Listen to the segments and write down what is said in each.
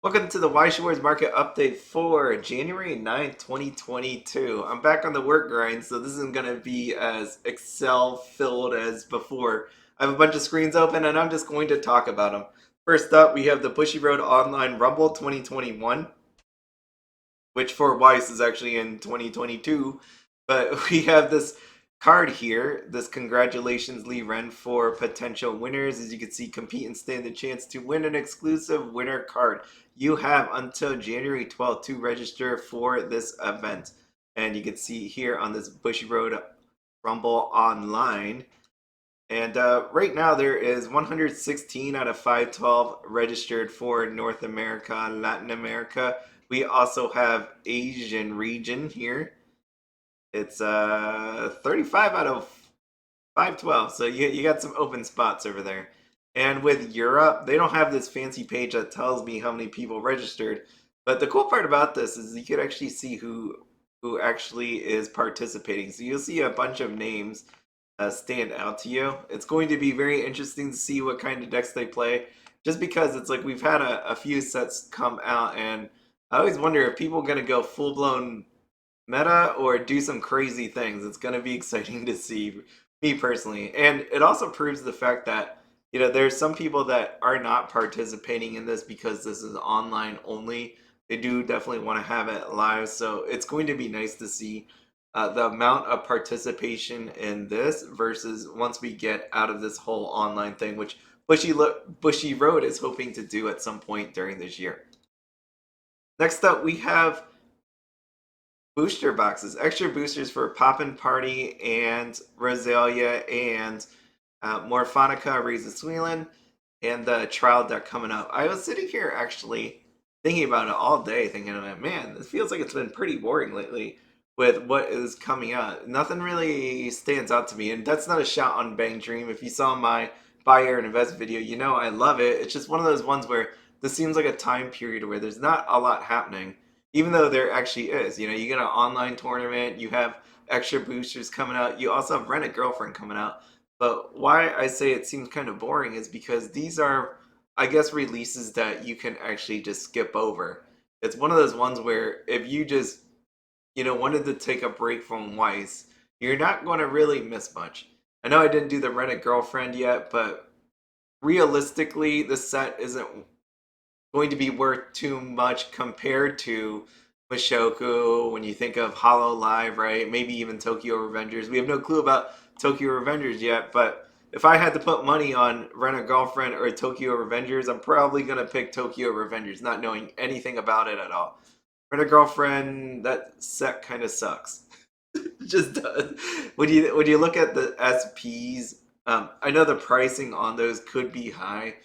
Welcome to the Schwarz market update for January 9th, 2022. I'm back on the work grind, so this isn't going to be as Excel filled as before. I have a bunch of screens open and I'm just going to talk about them. First up, we have the Bushiroad Online Rumble 2021, which for Weiss is actually in 2022. But we have this card here, this congratulations Lee Ren for potential winners. As you can see, compete and stand a chance to win an exclusive winner card. You have until January 12th to register for this event. And you can see here on this Bushiroad Rumble Online. And right now there is 116 out of 512 registered for North America, Latin America. We also have Asian region here. It's 35 out of 512. So you got some open spots over there. And with Europe, they don't have this fancy page that tells me how many people registered. But the cool part about this is you could actually see who actually is participating. So you'll see a bunch of names stand out to you. It's going to be very interesting to see what kind of decks they play. Just because it's like we've had a few sets come out, and I always wonder if people are going to go full blown meta or do some crazy things. It's going to be exciting to see, me personally. And it also proves the fact that, there's some people that are not participating in this because this is online only. They do definitely want to have it live. So it's going to be nice to see the amount of participation in this versus once we get out of this whole online thing, which Bushiroad is hoping to do at some point during this year. Next up, we have booster boxes, extra boosters for Poppin Party and Roselia and Morfonica, Raise A Suilen, and the trial deck coming up. I was sitting here actually thinking about it all day, thinking, man, this feels like it's been pretty boring lately with what is coming out. Nothing really stands out to me, and that's not a shot on Bang Dream. If you saw my buy and invest video, you know I love it. It's just one of those ones where this seems like a time period where there's not a lot happening, even though there actually is. You get an online tournament, you have extra boosters coming out, you also have Rent a Girlfriend coming out. But why I say it seems kind of boring is because these are, I guess, releases that you can actually just skip over. It's one of those ones where if you just wanted to take a break from Weiss, you're not going to really miss much. I know I didn't do the Rent a Girlfriend yet, but realistically, the set isn't going to be worth too much compared to Mushoku when you think of Hollow Live, right? Maybe even Tokyo Revengers. We have no clue about Tokyo Revengers yet, but if I had to put money on Rent a Girlfriend or Tokyo Revengers, I'm probably going to pick Tokyo Revengers, not knowing anything about it at all. Rent a Girlfriend, that set kind of sucks. It just does. When you look at the SPs, I know the pricing on those could be high,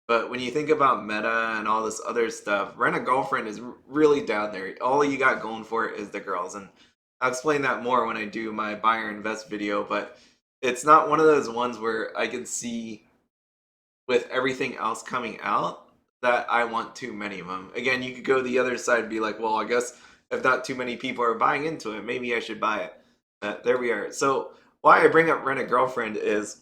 but when you think about meta and all this other stuff, Rent a Girlfriend is really down there. All you got going for it is the girls, and I'll explain that more when I do my buy or invest video. But it's not one of those ones where I can see with everything else coming out that I want too many of them. Again, you could go the other side and be like, well, I guess if not too many people are buying into it, maybe I should buy it. There we are. So why I bring up Rent a Girlfriend is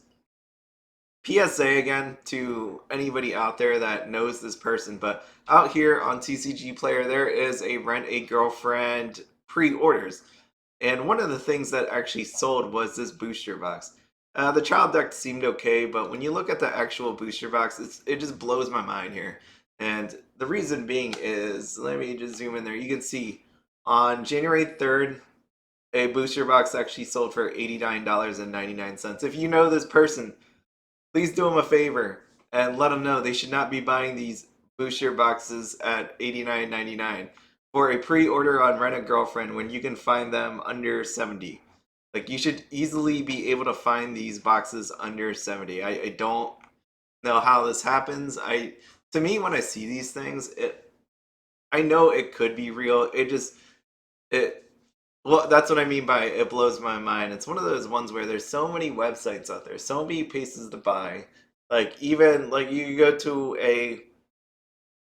PSA again to anybody out there that knows this person, but out here on TCG Player, there is a Rent a Girlfriend pre-orders. And one of the things that actually sold was this booster box. The child deck seemed okay, but when you look at the actual booster box, it just blows my mind here. And the reason being is, let me just zoom in there. You can see on January 3rd, a booster box actually sold for $89.99. If you know this person, please do them a favor and let them know they should not be buying these booster boxes at $89.99 for a pre-order on Rent a Girlfriend when you can find them under 70. Like, you should easily be able to find these boxes under 70. I don't know how this happens. To me, when I see these things, I know it could be real. It well, that's what I mean by it blows my mind. It's one of those ones where there's so many websites out there, so many places to buy. Like, even like you go to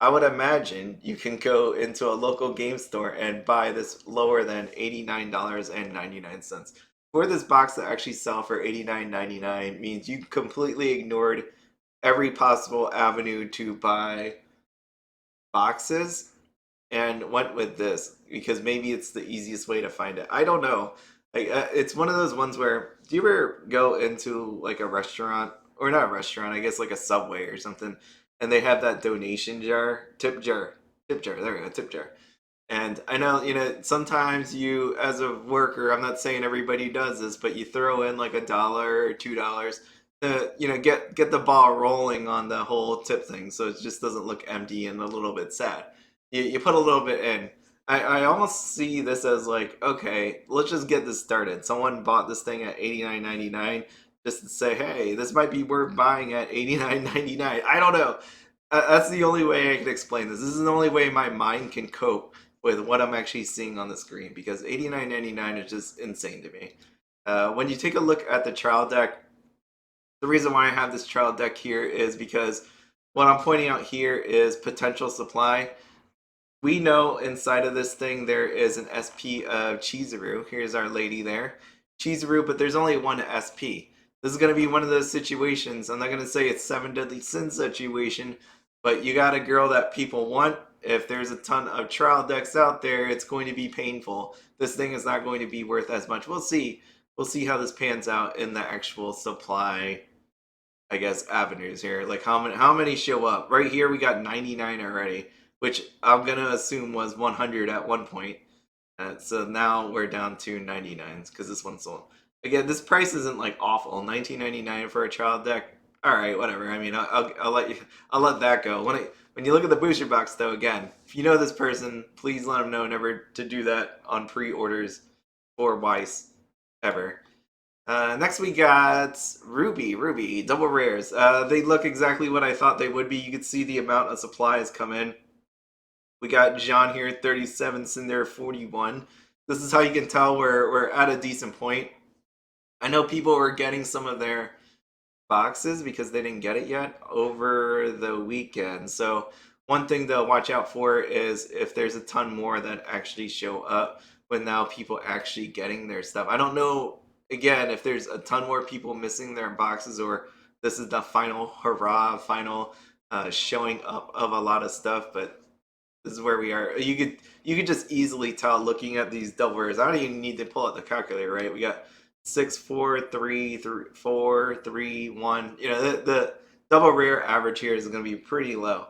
I would imagine you can go into a local game store and buy this lower than $89.99. For this box to actually sell for $89.99 means you completely ignored every possible avenue to buy boxes and went with this because maybe it's the easiest way to find it. I don't know. Like it's one of those ones where do you ever go into like a restaurant or not a restaurant, I guess like a Subway or something, and they have that donation jar, tip jar. There we go, tip jar. And I know, sometimes you, as a worker, I'm not saying everybody does this, but you throw in like $1 or $2 to, get the ball rolling on the whole tip thing, so it just doesn't look empty and a little bit sad. You put a little bit in. I almost see this as like, okay, let's just get this started. Someone bought this thing at $89.99 just to say, hey, this might be worth buying at $89.99. I don't know. That's the only way I can explain this. This is the only way my mind can cope with what I'm actually seeing on the screen because 89.99 is just insane to me. When you take a look at the trial deck, the reason why I have this trial deck here is because what I'm pointing out here is potential supply. We know inside of this thing there is an SP of Chizuru. Here's our lady there. Chizuru, but there's only one SP. This is going to be one of those situations. I'm not going to say it's 7 Deadly Sins situation, but you got a girl that people want. If there's a ton of trial decks out there, it's going to be painful. This thing is not going to be worth as much. We'll see. We'll see how this pans out in the actual supply, I guess, avenues here. Like how many show up? Right here we got 99 already, which I'm gonna assume was 100 at one point. So now we're down to 99s because this one's sold. Again, this price isn't like awful. 19.99 for a child deck. All right, whatever. I mean, I'll let that go. When you look at the booster box, though, again, if you know this person, please let them know never to do that on pre-orders for Weiss ever. Next we got RWBY, double rares. They look exactly what I thought they would be. You can see the amount of supplies come in. We got John here, 37, Cinder, 41. This is how you can tell we're at a decent point. I know people were getting some of their boxes because they didn't get it yet over the weekend. So one thing to watch out for is if there's a ton more that actually show up when now people actually getting their stuff. I don't know, again, if there's a ton more people missing their boxes or this is the final hurrah, final showing up of a lot of stuff, but this is where we are. You could just easily tell looking at these double rares. I don't even need to pull out the calculator, right? We got 6, 4, 3, 3, 4, 3, 1. The double rare average here is going to be pretty low.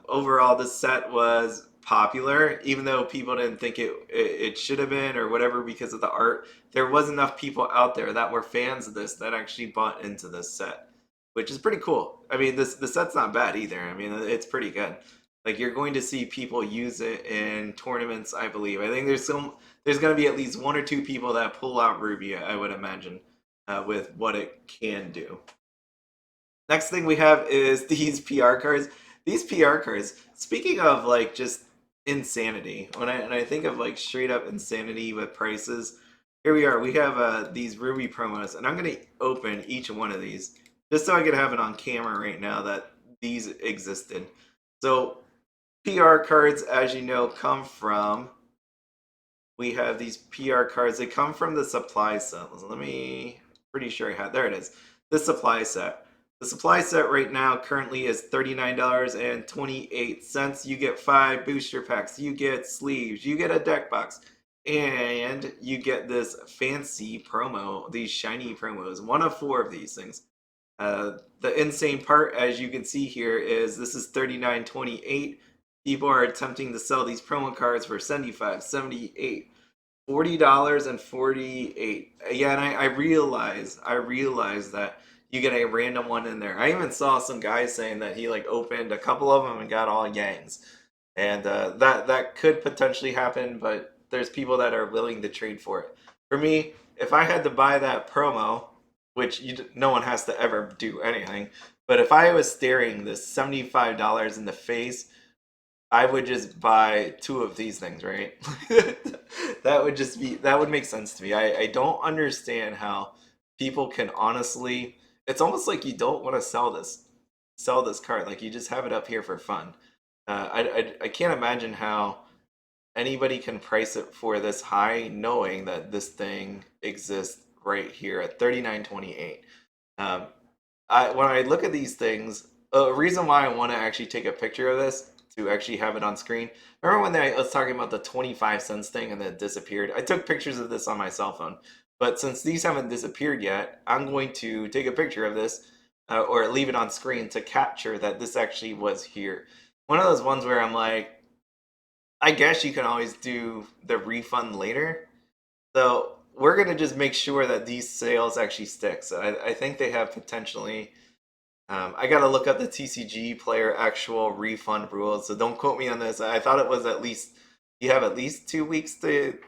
Overall, this set was popular, even though people didn't think it should have been or whatever because of the art. There was enough people out there that were fans of this that actually bought into this set, which is pretty cool. I mean, the set's not bad either. I mean, it's pretty good. Like you're going to see people use it in tournaments, I believe. I think there's going to be at least 1 or 2 people that pull out RWBY, I would imagine, with what it can do. Next thing we have is these PR cards. These PR cards, speaking of like just insanity, when I think of like straight up insanity with prices, here we are. We have these RWBY promos, and I'm going to open each one of these just so I could have it on camera right now that these existed. So PR cards, as you know, come from, we have these PR cards. They come from the supply set. Pretty sure I had, there it is. The supply set. The supply set right now currently is $39.28. You get 5 booster packs. You get sleeves. You get a deck box. And you get this fancy promo, these shiny promos. 1 of 4 of these things. The insane part, as you can see here, is this is $39.28. People are attempting to sell these promo cards for $75, $78, $40.48. Yeah, and I realize that you get a random one in there. I even saw some guy saying that he like opened a couple of them and got all Yangs, and that could potentially happen. But there's people that are willing to trade for it. For me, if I had to buy that promo, which no one has to ever do anything, but if I was staring this $75 in the face, I would just buy 2 of these things, right? That would make sense to me. I don't understand how people can honestly, it's almost like you don't want to sell this card. Like you just have it up here for fun. I can't imagine how anybody can price it for this high knowing that this thing exists right here at $39.28. When I look at these things, a reason why I want to actually take a picture of this to actually have it on screen. Remember when I was talking about the 25 cents thing and then it disappeared? I took pictures of this on my cell phone. But since these haven't disappeared yet, I'm going to take a picture of this or leave it on screen to capture that this actually was here. One of those ones where I'm like, I guess you can always do the refund later. So we're going to just make sure that these sales actually stick. So I think they have potentially. I got to look up the TCG player actual refund rules. So don't quote me on this. I thought it was at least, you have at least 2 weeks to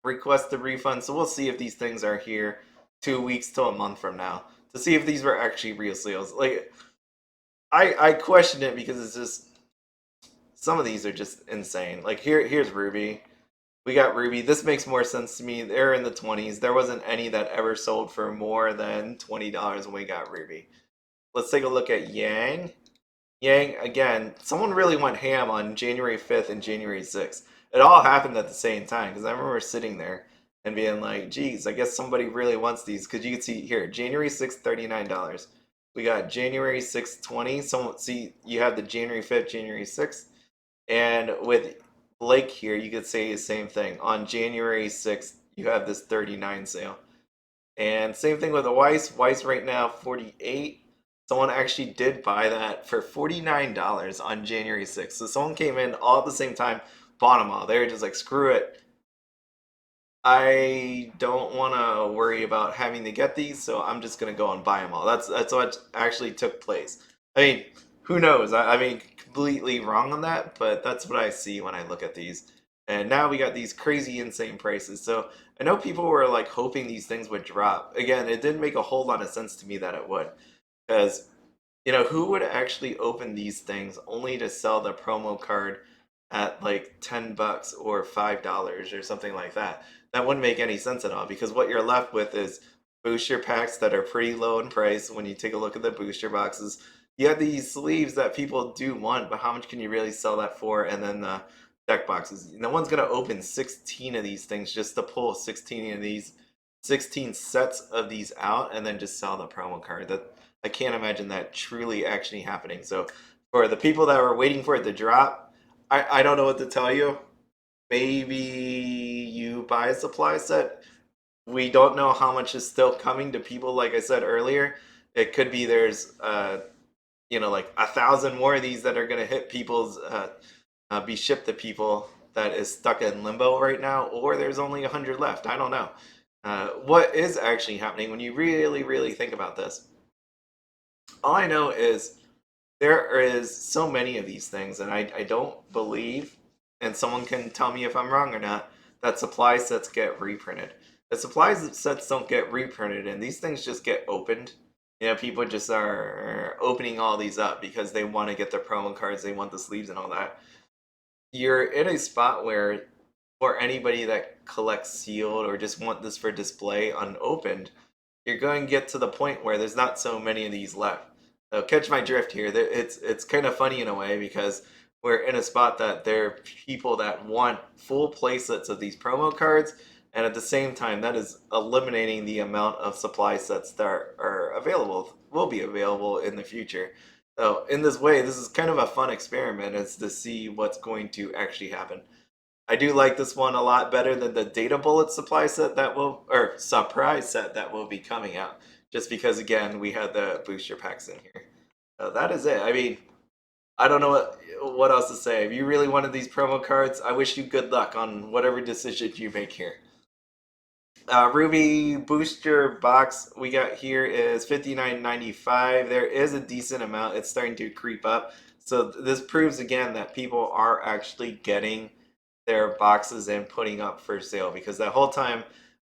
request the refund. So we'll see if these things are here 2 weeks till a month from now to see if these were actually real sales. Like, I question it because it's just, some of these are just insane. Like here's RWBY. We got RWBY. This makes more sense to me. They're in the 20s. There wasn't any that ever sold for more than $20 when we got RWBY. Let's take a look at Yang. Yang, again, someone really went ham on January 5th and January 6th. It all happened at the same time because I remember sitting there and being like, geez, I guess somebody really wants these. Because you can see here, January 6th, $39. We got January 6th, 20. So see, you have the January 5th, January 6th. And with Blake here, you could say the same thing. On January 6th, you have this 39 sale. And same thing with the Weiss. Weiss right now, 48. Someone actually did buy that for $49 on January 6th. So someone came in all at the same time, bought them all. They were just like, screw it. I don't want to worry about having to get these, so I'm just gonna go and buy them all. That's what actually took place. I mean, who knows? I mean, completely wrong on that, but that's what I see when I look at these. And now we got these crazy, insane prices. So I know people were like hoping these things would drop. Again, it didn't make a whole lot of sense to me that it would, because who would actually open these things only to sell the promo card at like $10 or $5 or something like that? That wouldn't make any sense at all because what you're left with is booster packs that are pretty low in price when you take a look at the booster boxes. You have these sleeves that people do want, but how much can you really sell that for? And then the deck boxes. No one's going to open 16 of these things just to pull 16 of these, 16 sets of these out and then just sell the promo card. That I can't imagine that truly actually happening. So for the people that were waiting for it to drop, I don't know what to tell you. Maybe you buy a supply set. We don't know how much is still coming to people. Like I said earlier, it could be there's like 1,000 more of these that are going to hit people's be shipped to people that is stuck in limbo right now, or there's only 100 left. I don't know. What is actually happening when you really, really think about this? All I know is there is so many of these things, and I don't believe, and someone can tell me if I'm wrong or not, that supply sets get reprinted. The supply sets don't get reprinted, and these things just get opened. People just are opening all these up because they want to get their promo cards, they want the sleeves and all that. You're in a spot where, for anybody that collects sealed or just want this for display unopened, you're going to get to the point where there's not so many of these left. So catch my drift here. It's kind of funny in a way because we're in a spot that there are people that want full playsets of these promo cards, and at the same time, that is eliminating the amount of supply sets that are available, will be available in the future. So in this way, this is kind of a fun experiment, is to see what's going to actually happen. I do like this one a lot better than the Data Bullet supply set that will, or surprise set that will be coming out. Just because, again, we had the booster packs in here. So that is it. I mean, I don't know what else to say. If you really wanted these promo cards, I wish you good luck on whatever decision you make here. RWBY booster box we got here is $59.95. There is a decent amount. It's starting to creep up. So this proves again that people are actually getting their boxes and putting up for sale, because the whole time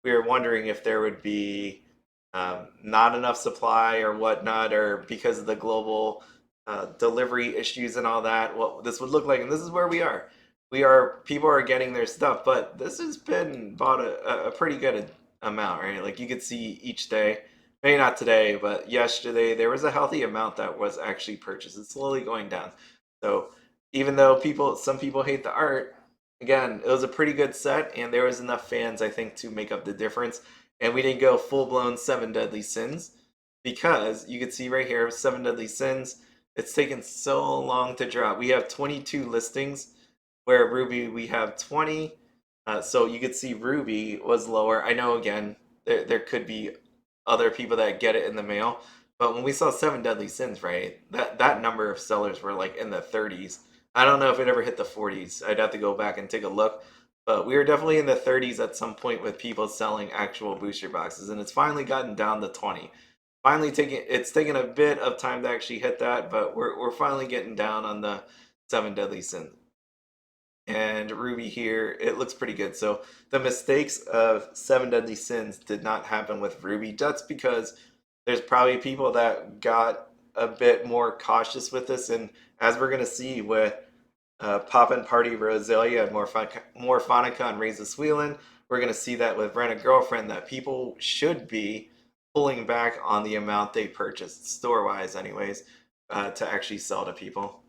we were wondering if there would be not enough supply or whatnot, or because of the global delivery issues and all that, what this would look like. And this is where we are. People are getting their stuff, but this has been bought a pretty good amount, right? Like you could see each day, maybe not today, but yesterday there was a healthy amount that was actually purchased. It's slowly going down. So even though some people hate the art, again, it was a pretty good set, and there was enough fans, I think, to make up the difference. And we didn't go full blown 7 Deadly Sins, because you could see right here 7 Deadly Sins. It's taken so long to drop. We have 22 listings, where RWBY we have 20. So you could see RWBY was lower. I know, again, there could be other people that get it in the mail, but when we saw Seven Deadly Sins, right, that number of sellers were like in the 30s. I don't know if it ever hit the 40s. I'd have to go back and take a look, but we were definitely in the 30s at some point with people selling actual booster boxes, and it's finally gotten down to 20. Finally taking it's taken a bit of time to actually hit that, but we're finally getting down on the Seven Deadly Sins. And RWBY here, it looks pretty good. So the mistakes of Seven Deadly Sins did not happen with RWBY. That's because there's probably people that got a bit more cautious with this, and as we're gonna see with Poppin Party, Roselia, and Morfonica and Raise A Suilen, we're gonna see that with Rent a Girlfriend that people should be pulling back on the amount they purchased, store-wise anyways, to actually sell to people.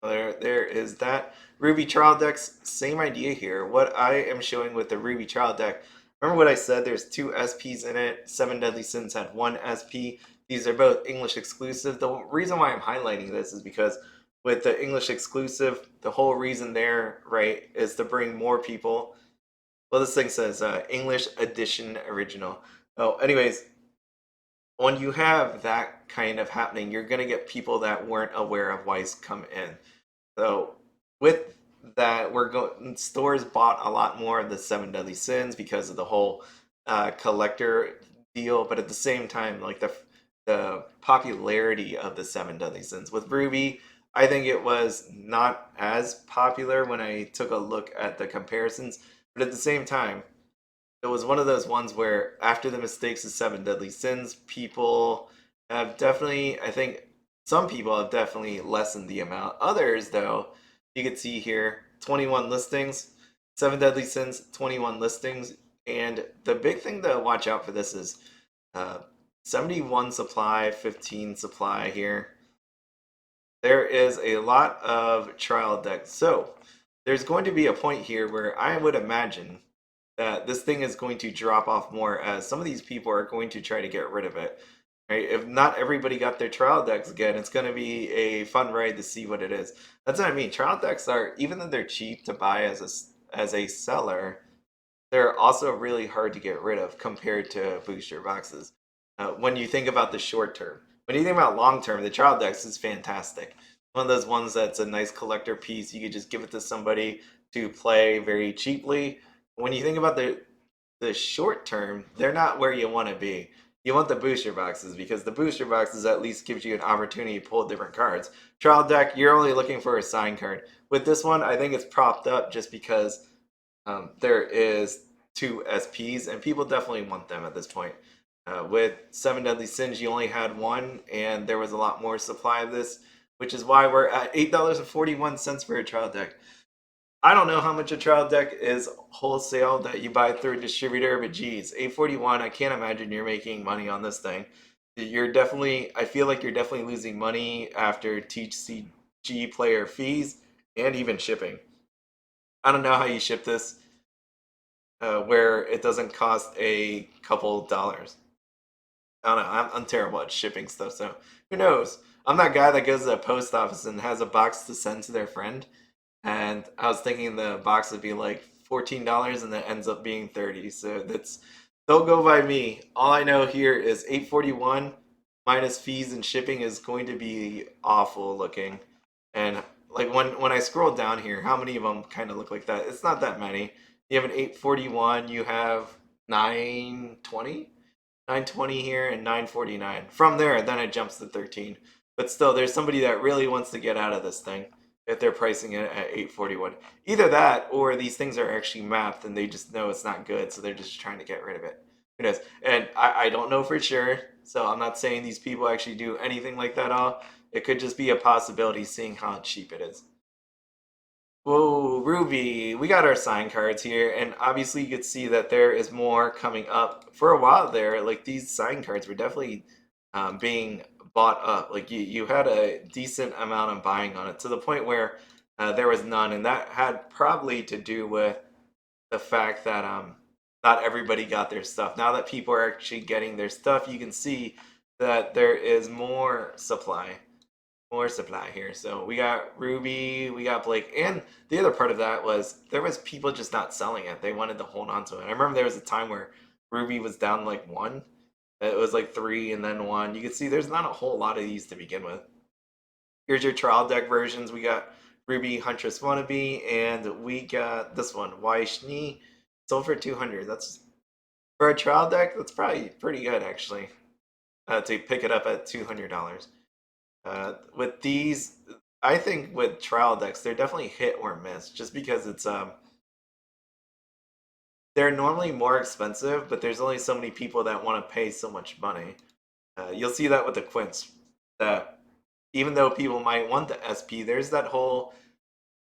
There is that. RWBY trial decks, same idea here. What I am showing with the RWBY trial deck, remember what I said, there's 2 SPs in it. Seven Deadly Sins had 1 SP. These are both English exclusive. The reason why I'm highlighting this is because with the English exclusive, the whole reason there, right, is to bring more people. Well, this thing says English edition original. Oh, anyways, when you have that kind of happening, you're going to get people that weren't aware of Weiss come in. So with that, we're going stores bought a lot more of the Seven Deadly Sins because of the whole collector deal, but at the same time, like the popularity of the Seven Deadly Sins with RWBY, I think it was not as popular when I took a look at the comparisons, but at the same time, it was one of those ones where after the mistakes of Seven Deadly Sins, people have definitely, I think some people have definitely lessened the amount. Others, though, you can see here 21 listings, Seven Deadly Sins, 21 listings. And the big thing to watch out for this is 71 supply, 15 supply here. There is a lot of trial decks. So there's going to be a point here where I would imagine that this thing is going to drop off more as some of these people are going to try to get rid of it. Right? If not everybody got their trial decks again, it's going to be a fun ride to see what it is. That's what I mean. Trial decks are, even though they're cheap to buy as a seller, they're also really hard to get rid of compared to booster boxes. When you think about the short term, when you think about long term, the trial decks is fantastic. One of those ones that's a nice collector piece. You could just give it to somebody to play very cheaply. When you think about the short term, they're not where you want to be. You want the booster boxes because the booster boxes at least gives you an opportunity to pull different cards. Trial deck, you're only looking for a sign card. With this one, I think it's propped up just because there is 2 SPs, and people definitely want them at this point. With Seven Deadly Sins, you only had 1, and there was a lot more supply of this, which is why we're at $8.41 for a trial deck. I don't know how much a trial deck is wholesale that you buy through a distributor, but geez, $8.41. I can't imagine you're making money on this thing. You're definitely, I feel like you're definitely losing money after TCG player fees and even shipping. I don't know how you ship this where it doesn't cost a couple dollars. I don't know. I'm terrible at shipping stuff, so who knows? I'm that guy that goes to the post office and has a box to send to their friend. And I was thinking the box would be like $14 and that ends up being 30. So that's don't go by me. All I know here is 841 minus fees and shipping is going to be awful looking. And like when I scroll down here, how many of them kind of look like that? It's not that many. You have an 841, you have 920, 920 here and 949. From there, then it jumps to 13. But still, there's somebody that really wants to get out of this thing if they're pricing it at 841. Either that or these things are actually mapped and they just know it's not good, so they're just trying to get rid of it. Who knows? And I don't know for sure, so I'm not saying these people actually do anything like that all. It could just be a possibility seeing how cheap it is. Whoa, RWBY, we got our sign cards here, and obviously you could see that there is more coming up. For a while there, like these sign cards were definitely being bought up. Like you had a decent amount of buying on it to the point where there was none, and that had probably to do with the fact that not everybody got their stuff. Now that people are actually getting their stuff, you can see that there is more supply. more supply here. So we got Ruby, we got Blake, and the other part of that was there was people just not selling it. They wanted to hold on to it. I remember there was a time where Ruby was down like one. It was like three and then one. You can see there's not a whole lot of these to begin with. Here's your trial deck versions. We got Ruby Huntress Wannabe, and we got this one, Weiss. Sold for 200. That's for a trial deck. That's probably pretty good actually. To pick it up at $200. With these, I think with trial decks, they're definitely hit or miss, just because they're normally more expensive, but there's only so many people that want to pay so much money. You'll see that with the Quints, that even though people might want the SP, there's that whole,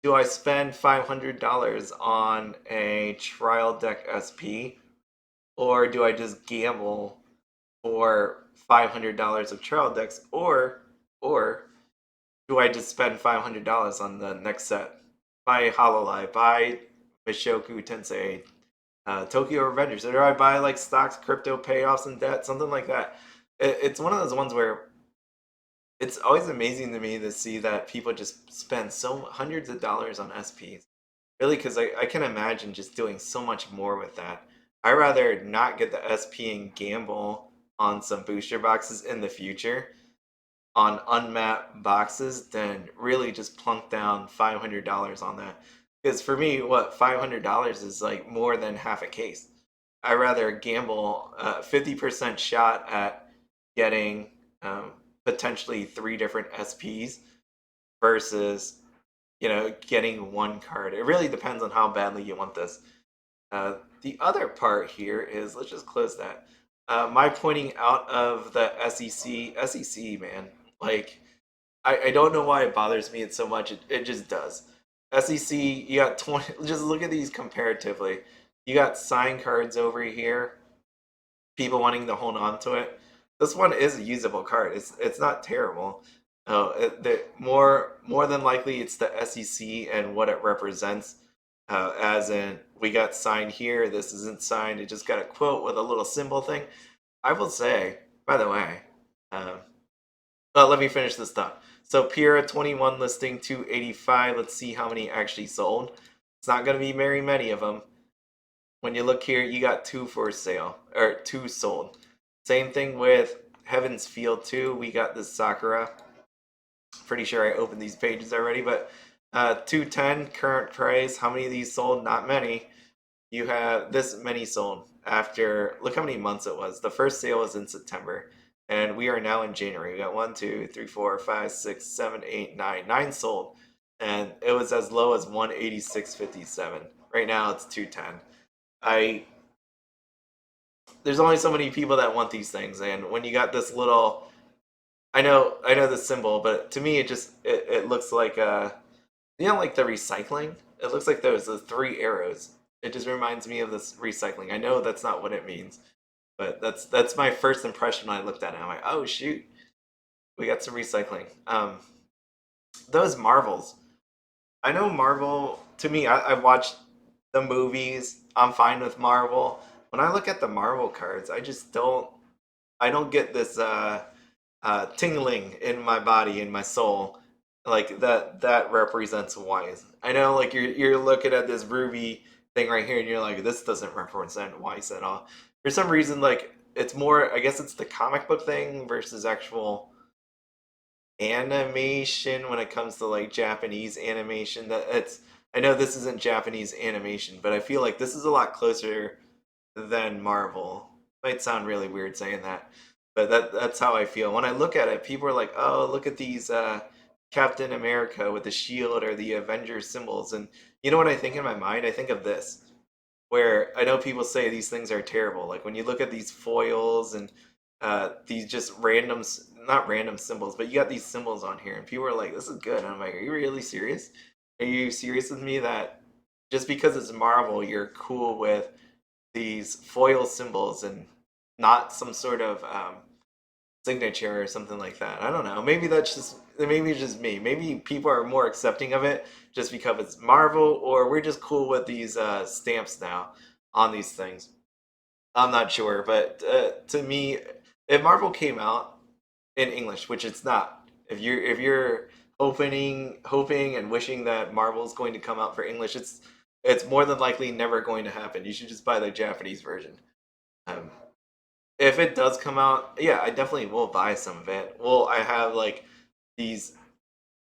do I spend $500 on a trial deck SP, or do I just gamble for $500 of trial decks, or do I just spend $500 on the next set? Buy Hololive, buy Mishoku Tensei, Tokyo Revengers, or do I buy like stocks, crypto payoffs, and debt, something like that? It's one of those ones where it's always amazing to me to see that people just spend so hundreds of dollars on SPs. Really, because I can imagine just doing so much more with that. I rather not get the SP and gamble on some booster boxes in the future on unmapped boxes than really just plunk down $500 on that. Because for me, what $500 is like more than half a case. I rather gamble 50% shot at getting potentially three different SPs versus getting one card. It really depends on how badly you want this. The other part here is, let's just close that. My pointing out of the SEC, man. Like, I don't know why it bothers me so much. It just does. SEC, you got 20. Just look at these comparatively. You got sign cards over here. People wanting to hold on to it. This one is a usable card. It's not terrible. More than likely it's the SEC and what it represents. As in, we got signed here. This isn't signed. It just got a quote with a little symbol thing. I will say, by the way, um, let me finish this thought. So Pura 21 listing 285. Let's see how many actually sold. It's not going to be very many of them. When you look here, you got two for sale, or two sold. Same thing with Heaven's Field 2. We got this Sakura. Pretty sure I opened these pages already, but 210 current price. How many of these sold? Not many. You have this many sold after, look how many months it was. The first sale was in September, and we are now in January. We got 1, 2, 3, 4, 5, 6, 7, 8, 9. 9 sold, and it was as low as 186.57. Right now it's 210. I There's only so many people that want these things, and when you got this little, I know the symbol, but to me it looks like like the recycling. It looks like those the three arrows. It just reminds me of this recycling. I know that's not what it means, but that's my first impression when I looked at it. I'm like, oh shoot, we got some recycling. Those Marvels. I know Marvel. To me, I watched the movies. I'm fine with Marvel. When I look at the Marvel cards, I just don't. I don't get this tingling in my body, in my soul, like that represents Weiss. I know, like you're looking at this Ruby thing right here, and you're like, this doesn't represent Weiss at all. For some reason, like it's more. I guess it's the comic book thing versus actual animation when it comes to like Japanese animation. That it's. I know this isn't Japanese animation, but I feel like this is a lot closer than Marvel. Might sound really weird saying that, but that's how I feel. When I look at it, people are like, "Oh, look at these Captain America with the shield or the Avengers symbols." And you know what I think in my mind? I think of this, where I know people say these things are terrible. Like when you look at these foils and these just not random symbols, but you got these symbols on here, and people are like, "This is good." And I'm like, "Are you really serious? Are you serious with me that just because it's Marvel, you're cool with these foil symbols and not some sort of signature or something like that?" I don't know. Maybe it's just me. Maybe people are more accepting of it just because it's Marvel, or we're just cool with these stamps now on these things. I'm not sure, but to me, if Marvel came out in English, which it's not, If you're hoping and wishing that Marvel's going to come out for English, it's more than likely never going to happen. You should just buy the Japanese version. Um, if it does come out, yeah, I definitely will buy some of it. Well, I have like these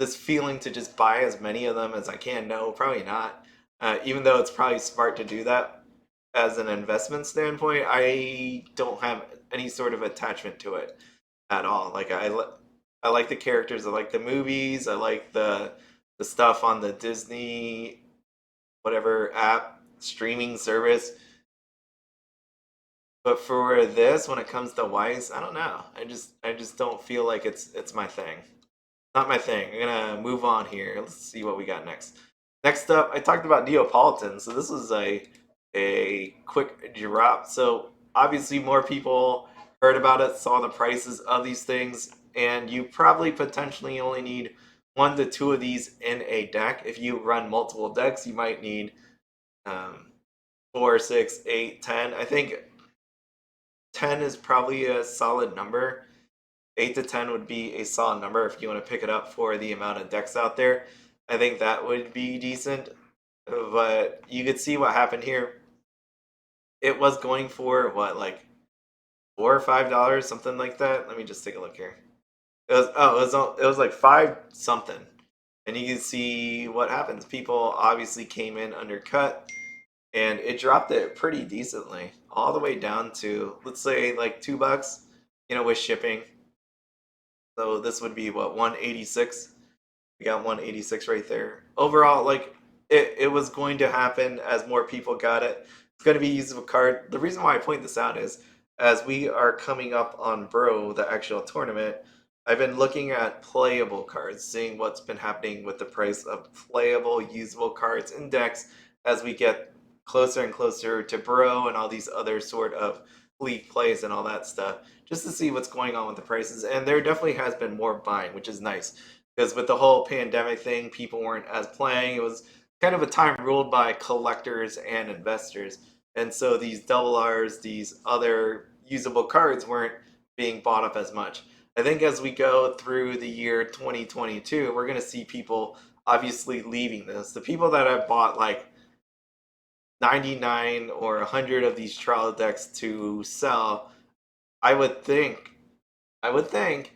this feeling to just buy as many of them as I can. No, probably not. Even though it's probably smart to do that as an investment standpoint, I don't have any sort of attachment to it at all. Like I like the characters, I like the movies, I like the stuff on the Disney whatever app streaming service. But for this, when it comes to Weiss, I don't know. I just don't feel like it's my thing. Not my thing. I'm gonna move on here. Let's see what we got next. Next up, I talked about Neapolitan. So this is a quick drop. So obviously more people heard about it, saw the prices of these things, and you probably potentially only need one to two of these in a deck. If you run multiple decks, you might need um, four, six, eight, 10. I think 10 is probably a solid number. 8 to 10 would be a solid number if you want to pick it up for the amount of decks out there. I think that would be decent. But you could see what happened here. It was going for what, like $4 or $5, something like that. Let me just take a look here. It was like five something, and you can see what happens. People obviously came in undercut, and it dropped it pretty decently, all the way down to let's say like $2, with shipping. So this would be what 186. We got 186 right there. Overall, like it was going to happen as more people got it. It's going to be a usable card. The reason why I point this out is as we are coming up on Bro, the actual tournament, I've been looking at playable cards, seeing what's been happening with the price of playable, usable cards in decks as we get closer and closer to Bro and all these other sort of league plays and all that stuff, just to see what's going on with the prices. And there definitely has been more buying, which is nice because with the whole pandemic thing, people weren't as playing. It was kind of a time ruled by collectors and investors, and so these double R's, these other usable cards, weren't being bought up as much. I think as we go through the year 2022, we're going to see people obviously leaving this. The people that have bought like 99 or 100 of these trial decks to sell, I would think I would think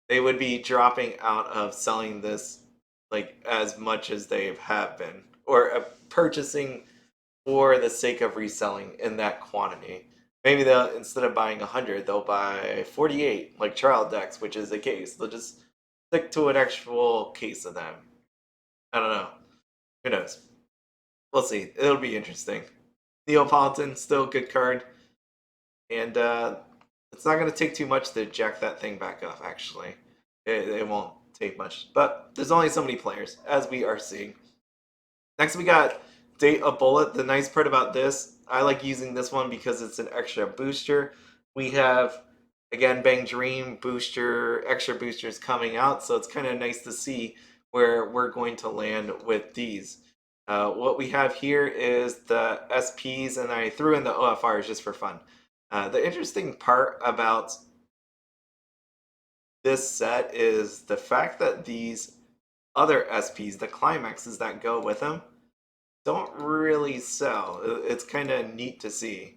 they would be dropping out of selling this like as much as they have been, or purchasing for the sake of reselling in that quantity. Maybe they'll instead of buying 100, they'll buy 48 like trial decks, which is a case. They'll just stick to an actual case of them. I don't know. Who knows? We'll see. It'll be interesting. Neapolitan still a good card, and it's not going to take too much to jack that thing back up. Actually, it won't take much, but there's only so many players, as we are seeing. Next, we got Date a Bullet. The nice part about this, I like using this one because it's an extra booster. We have again Bang Dream booster, extra boosters coming out, so it's kind of nice to see where we're going to land with these. What we have here is the SPs, and I threw in the OFRs just for fun. The interesting part about this set is the fact that these other SPs, the climaxes that go with them, don't really sell. It's kind of neat to see.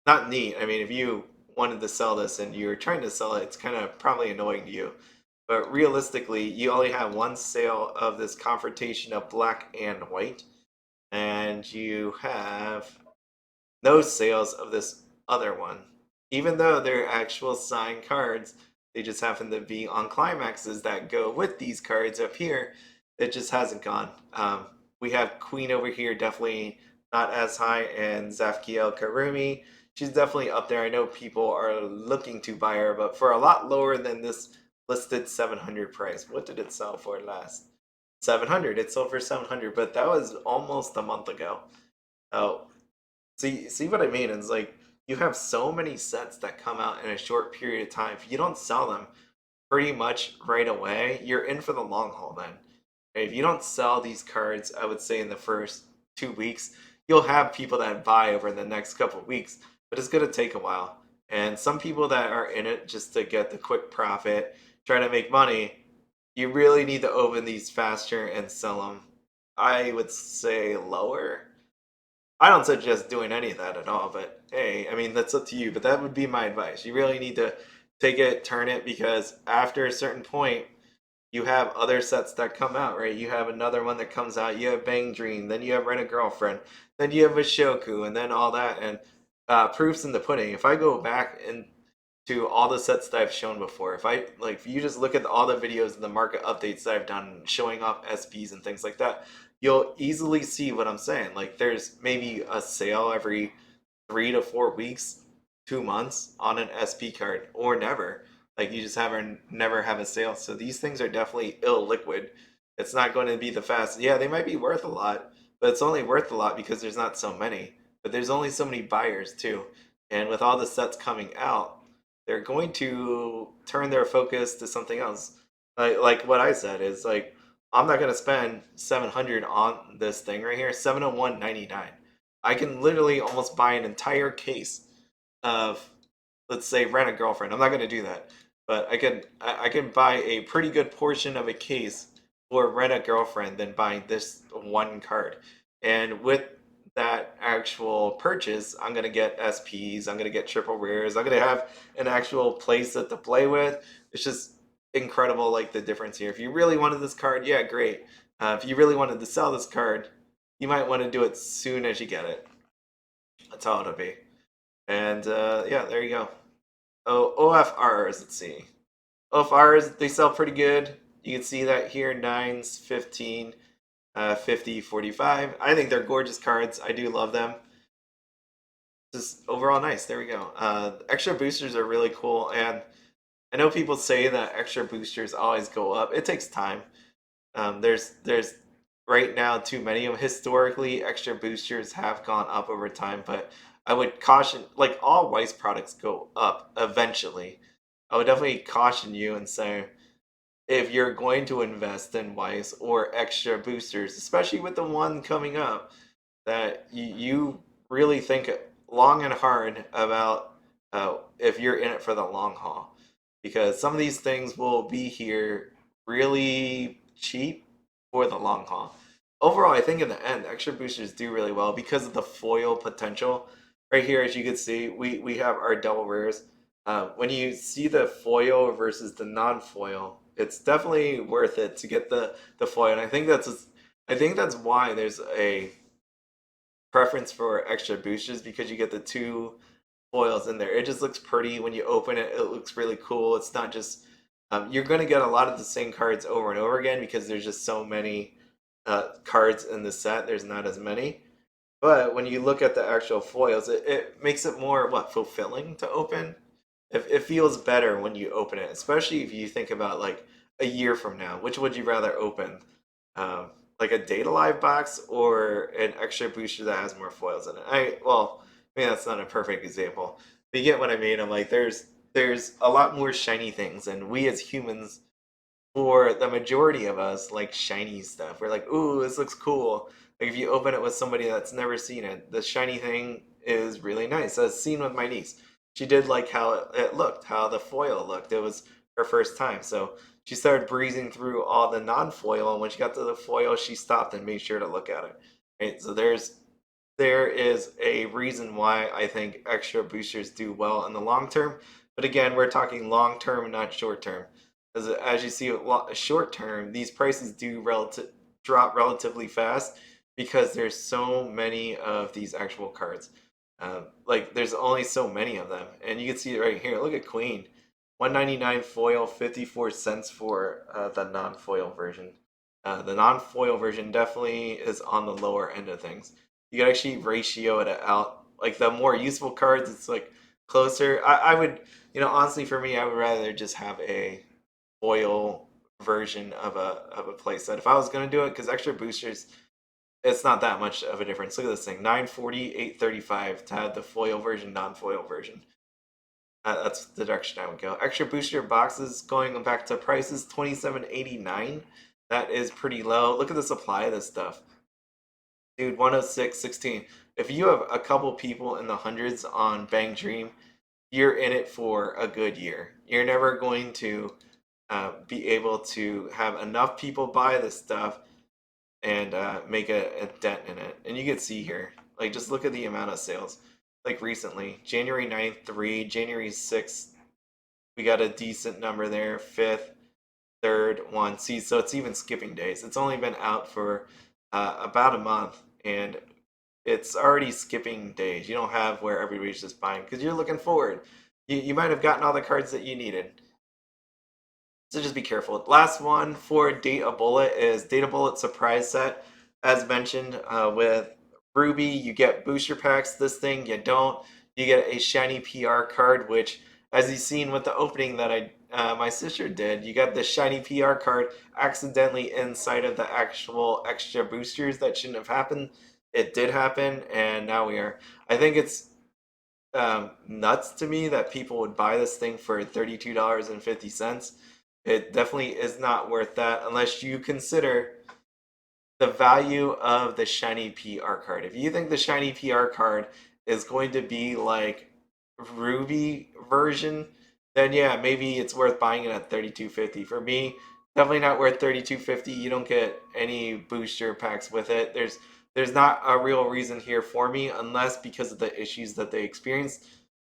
Not neat. I mean, if you wanted to sell this and you're trying to sell it, it's kind of probably annoying to you. But realistically, you only have one sale of this confrontation of black and white, and you have no sales of this other one. Even though they're actual signed cards, they just happen to be on climaxes that go with these cards up here. It just hasn't gone. We have Queen over here, definitely not as high, and Zafkiel Karumi. She's definitely up there. I know people are looking to buy her, but for a lot lower than this listed 700 price. What did it sell for last? 700. It sold for 700, but that was almost a month ago. Oh, see what I mean? It's like you have so many sets that come out in a short period of time. If you don't sell them pretty much right away, you're in for the long haul then. If you don't sell these cards, I would say in the first 2 weeks, you'll have people that buy over the next couple of weeks, but it's going to take a while. And some people that are in it just to get the quick profit, trying to make money, you really need to open these faster and sell them. I would say lower. I don't suggest doing any of that at all, but hey, I mean, that's up to you. But that would be my advice. You really need to take it, turn it, because after a certain point, you have other sets that come out, right? You have another one that comes out. You have Bang Dream, then you have Rent a Girlfriend, then you have a Shoku, and then all that. And proofs in the pudding. If I go back and to all the sets that I've shown before, if you just look at all the videos and the market updates that I've done showing off SPs and things like that, you'll easily see what I'm saying. Like there's maybe a sale every 3 to 4 weeks, 2 months on an SP card, or never. Like you just never have a sale. So these things are definitely illiquid. It's not going to be the fast. Yeah, they might be worth a lot, but it's only worth a lot because there's not so many. But there's only so many buyers too. And with all the sets coming out, they're going to turn their focus to something else. Like what I said is like I'm not gonna spend 700 on this thing right here, 701.99. I can literally almost buy an entire case of, let's say, Rent a Girlfriend. I'm not gonna do that, but I can buy a pretty good portion of a case for Rent a Girlfriend than buying this one card. And with that actual purchase, I'm gonna get SPs, I'm gonna get triple rares, I'm gonna have an actual playset to play with. It's just incredible, like the difference here. If you really wanted this card, yeah, great. If you really wanted to sell this card, you might want to do it soon as you get it. That's how it'll be. And yeah, there you go. Oh, OFRs, let's see. OFRs, they sell pretty good. You can see that here, 9s, 15, 50, 45. I think they're gorgeous cards. I do love them. Just overall nice. There we go. Extra boosters are really cool. And I know people say that extra boosters always go up. It takes time. There's right now too many of them. Historically, extra boosters have gone up over time, but I would caution, like all Weiss products go up eventually. I would definitely caution you and say if you're going to invest in Weiss or extra boosters, especially with the one coming up, that you really think long and hard about if you're in it for the long haul. Because some of these things will be here really cheap for the long haul. Overall, I think in the end, extra boosters do really well because of the foil potential. Right here, as you can see, we have our double rares. When you see the foil versus the non-foil, it's definitely worth it to get the foil. And I think that's why there's a preference for extra boosters because you get the two foils in there. It just looks pretty when you open it. It looks really cool. It's not just you're going to get a lot of the same cards over and over again because there's just so many cards in the set. There's not as many. But when you look at the actual foils, it makes it more fulfilling to open. It feels better when you open it, especially if you think about like a year from now. Which would you rather open? Like a Data Live box or an extra booster that has more foils in it? I mean that's not a perfect example, but you get what I mean. I'm like, there's a lot more shiny things, and we as humans, for the majority of us, like shiny stuff. We're like, ooh, this looks cool. Like if you open it with somebody that's never seen it, the shiny thing is really nice. As seen with my niece, she did like how it looked, how the foil looked. It was her first time, so she started breezing through all the non-foil, and when she got to the foil, she stopped and made sure to look at it. Right, so there is a reason why I think extra boosters do well in the long term. But again, we're talking long term, not short term. As you see, short term, these prices do drop relatively fast because there's so many of these actual cards. Like there's only so many of them, and you can see it right here. Look at Queen, 199 foil, 54 cents for the non-foil version. The non-foil version definitely is on the lower end of things. You can actually ratio it out. Like the more useful cards, it's like closer. I would, honestly, for me, I would rather just have a foil version of a playset if I was gonna do it, because extra boosters, it's not that much of a difference. Look at this thing, 940, 835 to have the foil version, non-foil version. That's the direction I would go. Extra booster boxes, going back to prices, 27.89. That is pretty low. Look at the supply of this stuff. Dude, 106, 16. If you have a couple people in the hundreds on Bang Dream, you're in it for a good year. You're never going to be able to have enough people buy this stuff and make a dent in it. And you can see here, like, just look at the amount of sales. Like recently, January 9th, 3, January 6th, we got a decent number there, 5th, 3rd, 1. See, so it's even skipping days. It's only been out for about a month, and it's already skipping days. You don't have where everybody's just buying because you're looking forward. You might have gotten all the cards that you needed. So just be careful. Last one for Data Bullet is Data Bullet Surprise Set. As mentioned, with RWBY, you get booster packs. This thing, you don't. You get a shiny PR card, which, as you've seen with the opening that my sister did, you got the shiny PR card accidentally inside of the actual extra boosters that shouldn't have happened. It did happen, and now we are. I think it's nuts to me that people would buy this thing for $32.50. It definitely is not worth that unless you consider the value of the shiny PR card. If you think the shiny PR card is going to be like RWBY version, then yeah, maybe it's worth buying it at $32.50. For me, definitely not worth $32.50. You don't get any booster packs with it. There's not a real reason here for me unless because of the issues that they experienced.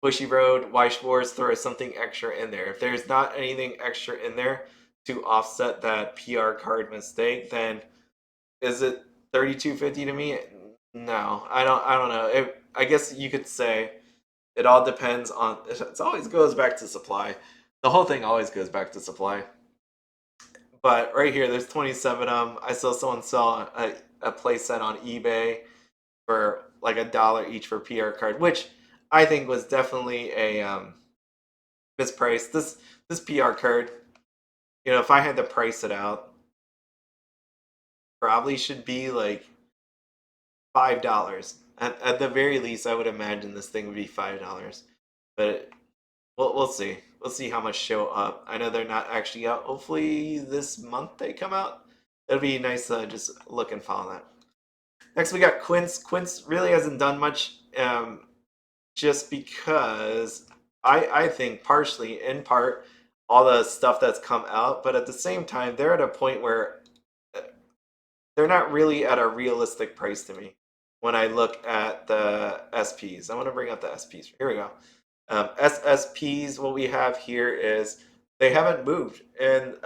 Bushy Road, Weiss, Schwarz, throw something extra in there. If there's not anything extra in there to offset that PR card mistake, then is it 32.50 to me? No, I don't know. I guess you could say it all depends on. It always goes back to supply. The whole thing always goes back to supply. But right here, there's 27 of them. I saw someone sell a play set on eBay for like $1 each for PR card, which I think was definitely a mispriced. This PR card, if I had to price it out, probably should be like $5. At the very least, I would imagine this thing would be $5. But we'll see. We'll see how much show up. I know they're not actually out. Hopefully this month they come out. It'll be nice to just look and follow that. Next we got Quints. Quints really hasn't done much, just because I think partially, in part, all the stuff that's come out, but at the same time, they're at a point where they're not really at a realistic price to me when I look at the SPs. I want to bring up the SPs. Here we go. SSPs, what we have here is they haven't moved. And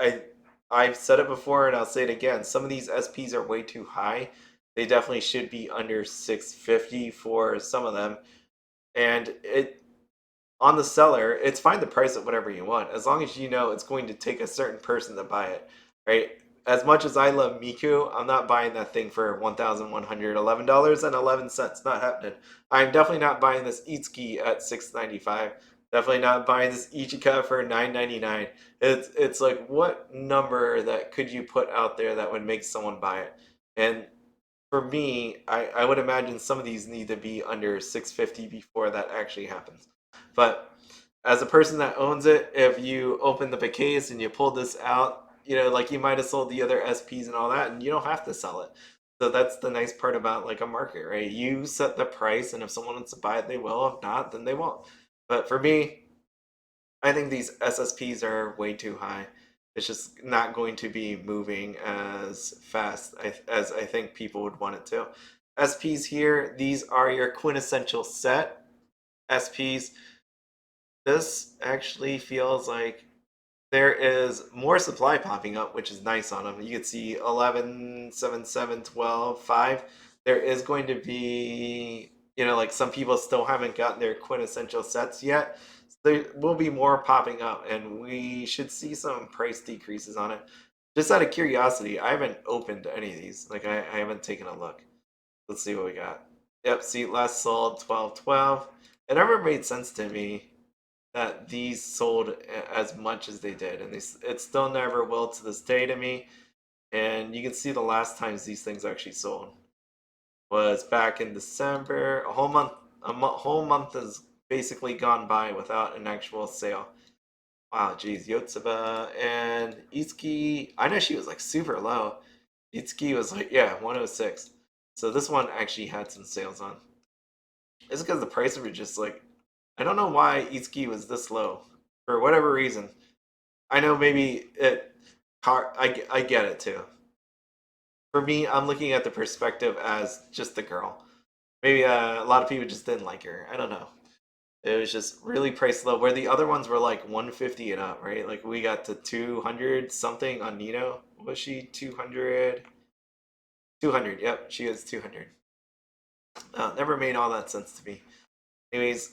I've said it before and I'll say it again. Some of these SPs are way too high. They definitely should be under 650 for some of them. And it on the seller, it's fine to price it whatever you want, as long as you know it's going to take a certain person to buy it, right? As much as I love Miku, I'm not buying that thing for $1,111.11. Not happening. I'm definitely not buying this Itsuki at $695. Definitely not buying this Ichika for $999. It's like, what number that could you put out there that would make someone buy it? And for me, I would imagine some of these need to be under 650 before that actually happens. But as a person that owns it, if you opened up a case and you pulled this out, like you might have sold the other SPs and all that, and you don't have to sell it. So that's the nice part about like a market, right? You set the price, and if someone wants to buy it, they will. If not, then they won't. But for me, I think these SSPs are way too high. It's just not going to be moving as fast as I think people would want it to. SPs here, these are your quintessential set SPs. This actually feels like there is more supply popping up, which is nice on them. You can see 11, 7, 7, 12, 5. There is going to be, like some people still haven't gotten their quintessential sets yet. So there will be more popping up, and we should see some price decreases on it. Just out of curiosity, I haven't opened any of these. Like, I haven't taken a look. Let's see what we got. Yep, see, last sold 12.12. It never made sense to me that these sold as much as they did, and it still never will to this day to me. And you can see the last times these things actually sold was back in December. Whole month has basically gone by without an actual sale. Wow, geez, Yotsuba and Itsuki. I know she was like super low. Itsuki was like, yeah, 106. So this one actually had some sales on. It's because the prices were just like, I don't know why Itsuki was this low. For whatever reason. I know maybe I get it too. For me, I'm looking at the perspective as just the girl. Maybe a lot of people just didn't like her. I don't know. It was just really priced low. Where the other ones were like 150 and up, right? Like we got to 200 something on Nino. Was she 200? 200. Yep, she is 200. Never made all that sense to me. Anyways,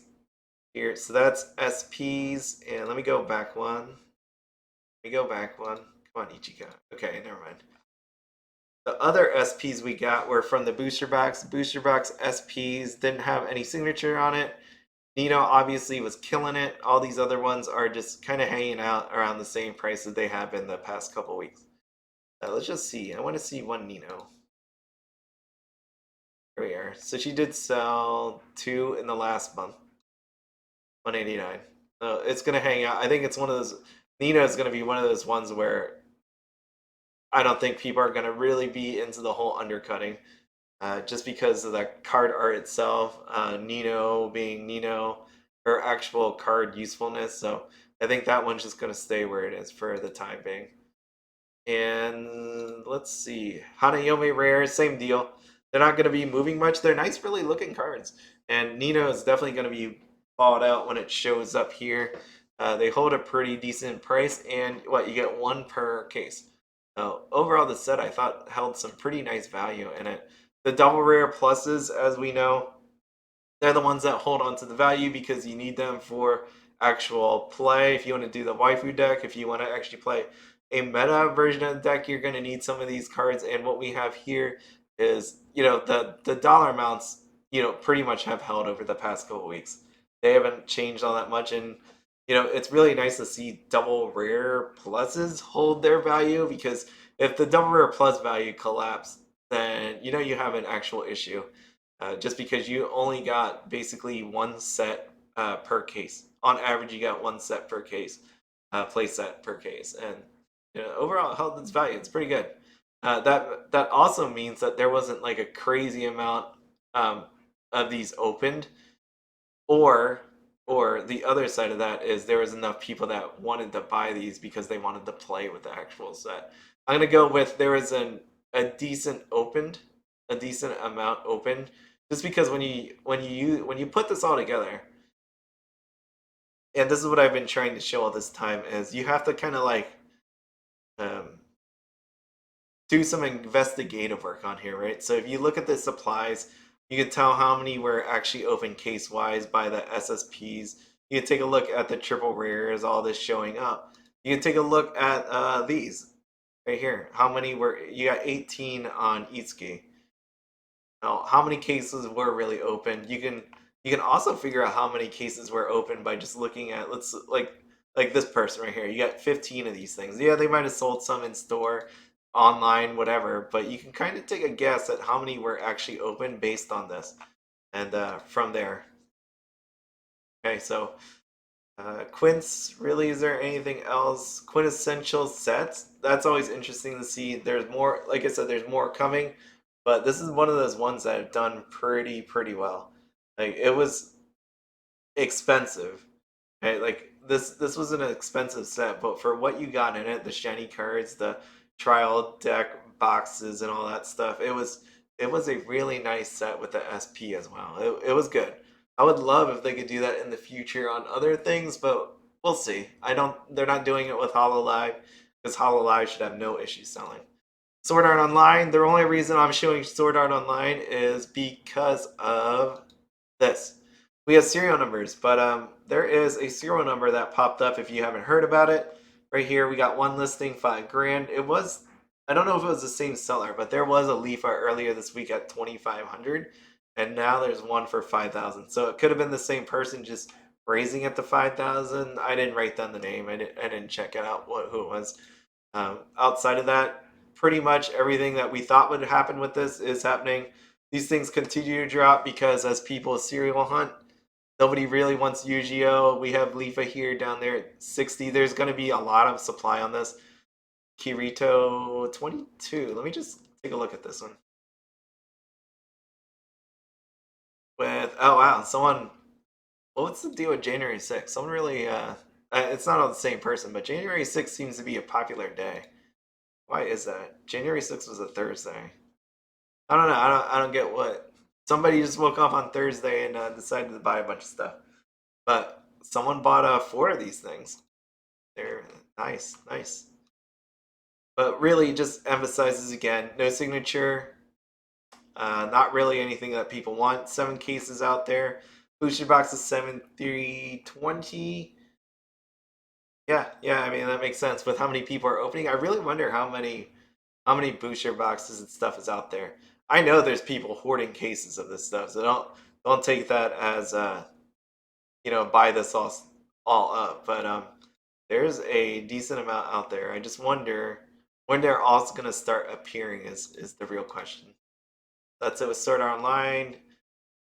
here, so that's SPs, and let me go back one. Let me go back one. Come on, Ichika. Okay, never mind. The other SPs we got were from the booster box. Booster box SPs didn't have any signature on it. Nino obviously was killing it. All these other ones are just kind of hanging out around the same price that they have in the past couple weeks. Let's just see. I want to see one Nino. Here we are. So she did sell 2 in the last month. 189. It's gonna hang out. I think it's one of those. Nino is gonna be one of those ones where I don't think people are gonna really be into the whole undercutting, just because of the card art itself. Nino being Nino, her actual card usefulness. So I think that one's just gonna stay where it is for the time being. And let's see, Hanayome Rare, same deal. They're not going to be moving much. They're nice, really looking cards. And Nino is definitely going to be bought out when it shows up here. They hold a pretty decent price, and what, you get 1 per case. Overall, the set I thought held some pretty nice value in it. The double rare pluses, as we know, they're the ones that hold on to the value because you need them for actual play. If you want to do the waifu deck, if you want to actually play a meta version of the deck, you're going to need some of these cards. And what we have here is, the dollar amounts, pretty much have held over the past couple weeks. They haven't changed all that much. And, it's really nice to see double rare pluses hold their value, because if the double rare plus value collapse, then, you have an actual issue. Just because you only got basically 1 set per case. On average, you got 1 set per case, play set per case, and overall it held its value. It's pretty good. That also means that there wasn't like a crazy amount um, of these opened, or the other side of that is there was enough people that wanted to buy these because they wanted to play with the actual set. I'm gonna go with there was a decent opened, a decent amount opened, just because when you put this all together, and this is what I've been trying to show all this time, is you have to kind of like um, do some investigative work on here, right? So if you look at the supplies, you can tell how many were actually open case wise by the SSPs. You can take a look at the triple rares, all this showing up. You can take a look at these right here. How many were, you got 18 on Itsuki. Now, how many cases were really open? You can also figure out how many cases were open by just looking at, let's like this person right here. You got 15 of these things. Yeah, they might have sold some in store, online, whatever, but you can kind of take a guess at how many were actually open based on this, and from there. Okay, so Quints, really, is there anything else? Quintessential sets. That's always interesting to see. There's more, like I said, there's more coming, but this is one of those ones that have done pretty well. Like it was expensive, right? Like this was an expensive set, but for what you got in it, the shiny cards, the trial deck boxes, and all that stuff, it was a really nice set with the SP as well. It was good. I would love if they could do that in the future on other things, but we'll see. I don't. They're not doing it with Hololive, because Hololive should have no issue selling. Sword Art Online. The only reason I'm showing Sword Art Online is because of this. We have serial numbers, but there is a serial number that popped up if you haven't heard about it. Right here, we got one listing, 5 grand. It was, I don't know if it was the same seller, but there was a Leafa earlier this week at 2,500, and now there's one for 5,000. So it could have been the same person just raising it to 5,000. I didn't write down the name. I didn't check it out who it was. Outside of that, pretty much everything that we thought would happen with this is happening. These things continue to drop because as people serial hunt, nobody really wants Yu-Gi-Oh! We have Leafa here, down there at 60. There's going to be a lot of supply on this. Kirito 22. Let me just take a look at this one. Oh wow, someone, what's the deal with January 6th? Someone really It's not on the same person, but January 6th seems to be a popular day. Why is that? January 6th was a Thursday. I don't know. I don't get what. Somebody just woke up on Thursday and decided to buy a bunch of stuff. But someone bought four of these things. They're nice, nice. But really, just emphasizes again, no signature. Not really anything that people want. 7 cases out there. Booster box is 7320. Yeah, yeah. I mean that makes sense with how many people are opening. I really wonder how many booster boxes and stuff is out there. I know there's people hoarding cases of this stuff, so don't take that as buy this all up. But there's a decent amount out there. I just wonder when they're also gonna start appearing is the real question. That's it with Sword Art Online.